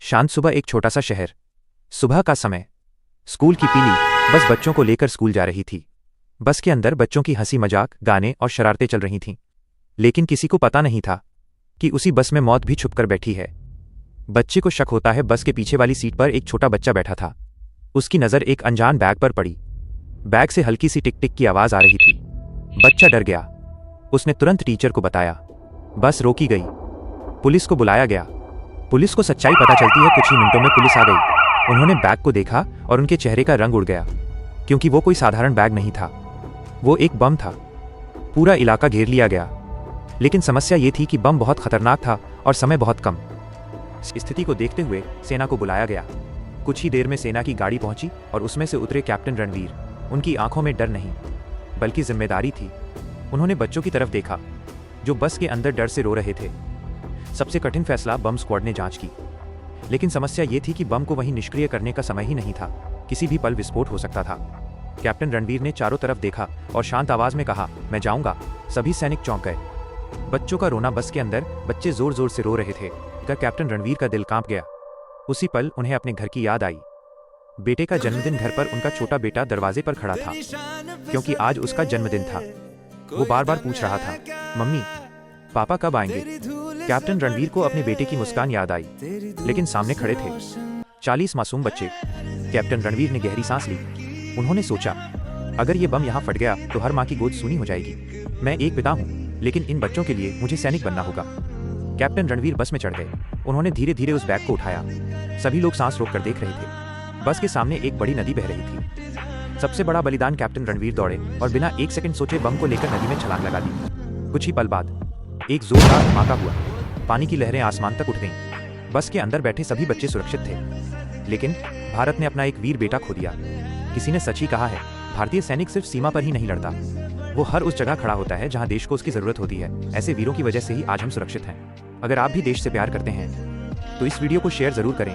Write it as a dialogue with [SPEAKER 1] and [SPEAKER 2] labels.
[SPEAKER 1] शांत सुबह एक छोटा सा शहर। सुबह का समय। स्कूल की पीली बस बच्चों को लेकर स्कूल जा रही थी। बस के अंदर बच्चों की हंसी मजाक, गाने और शरारतें चल रही थीं। लेकिन किसी को पता नहीं था कि उसी बस में मौत भी छुपकर बैठी है। बच्चे को शक होता है बस के पीछे वाली सीट पर एक छोटा बच्चा बैठा था। उसकी नज़र एक अनजान बैग पर पड़ी। बैग से हल्की सी टिक टिक की आवाज़ आ रही थी। बच्चा डर गया। उसने तुरंत टीचर को बताया। बस रोकी गई। पुलिस को बुलाया गया। पुलिस को सच्चाई पता चलती है। कुछ ही मिनटों में पुलिस आ गई। उन्होंने बैग को देखा और उनके चेहरे का रंग उड़ गया, क्योंकि वो कोई साधारण बैग नहीं था, वो एक बम था। पूरा इलाका घेर लिया गया। लेकिन समस्या ये थी कि बम बहुत खतरनाक था और समय बहुत कम। स्थिति को देखते हुए सेना को बुलाया गया। कुछ ही देर में सेना की गाड़ी पहुंची और उसमें से उतरे कैप्टन रणवीर। उनकी आंखों में डर नहीं, बल्कि जिम्मेदारी थी। उन्होंने बच्चों की तरफ देखा जो बस के अंदर डर से रो रहे थे। सबसे कठिन फैसला बम स्क्वाड ने जांच की। लेकिन समस्या ये थी कि बम को वहीं निष्क्रिय करने का समय ही नहीं था। किसी भी पल विस्फोट हो सकता था। कैप्टन रणवीर ने चारों तरफ देखा और शांत आवाज में कहा, मैं जाऊंगा। सभी सैनिक चौंक गए। बच्चों का रोना। बस के अंदर बच्चे जोर जोर से रो रहे थे। कैप्टन रणवीर का दिल कांप गया। उसी पल उन्हें अपने घर की याद आई। बेटे का जन्मदिन। घर पर उनका छोटा बेटा दरवाजे पर खड़ा था, क्योंकि आज उसका जन्मदिन था। वो बार बार पूछ रहा था, मम्मी पापा कब आएंगे। कैप्टन रणवीर को अपने बेटे की मुस्कान याद आई, लेकिन सामने खड़े थे 40 मासूम बच्चे। कैप्टन रणवीर ने गहरी सांस ली। उन्होंने सोचा, अगर ये बम यहाँ फट गया तो हर माँ की गोद सूनी हो जाएगी। मैं एक पिता हूँ, लेकिन इन बच्चों के लिए मुझे सैनिक बनना होगा। कैप्टन रणवीर बस में चढ़ गए। उन्होंने धीरे धीरे उस बैग को उठाया। सभी लोग सांस रोककर देख रहे थे। बस के सामने एक बड़ी नदी बह रही थी। सबसे बड़ा बलिदान। कैप्टन रणवीर दौड़े और बिना एक सेकंड सोचे बम को लेकर नदी में छलांग लगा दी। कुछ ही पल बाद एक जोरदार धमाका हुआ। पानी की लहरें आसमान तक उठ गईं। बस के अंदर बैठे सभी बच्चे सुरक्षित थे, लेकिन भारत ने अपना एक वीर बेटा खो दिया। किसी ने सच ही कहा है, भारतीय सैनिक सिर्फ सीमा पर ही नहीं लड़ता, वो हर उस जगह खड़ा होता है जहां देश को उसकी जरूरत होती है। ऐसे वीरों की वजह से ही आज हम सुरक्षित हैं। अगर आप भी देश से प्यार करते हैं तो इस वीडियो को शेयर जरूर करें।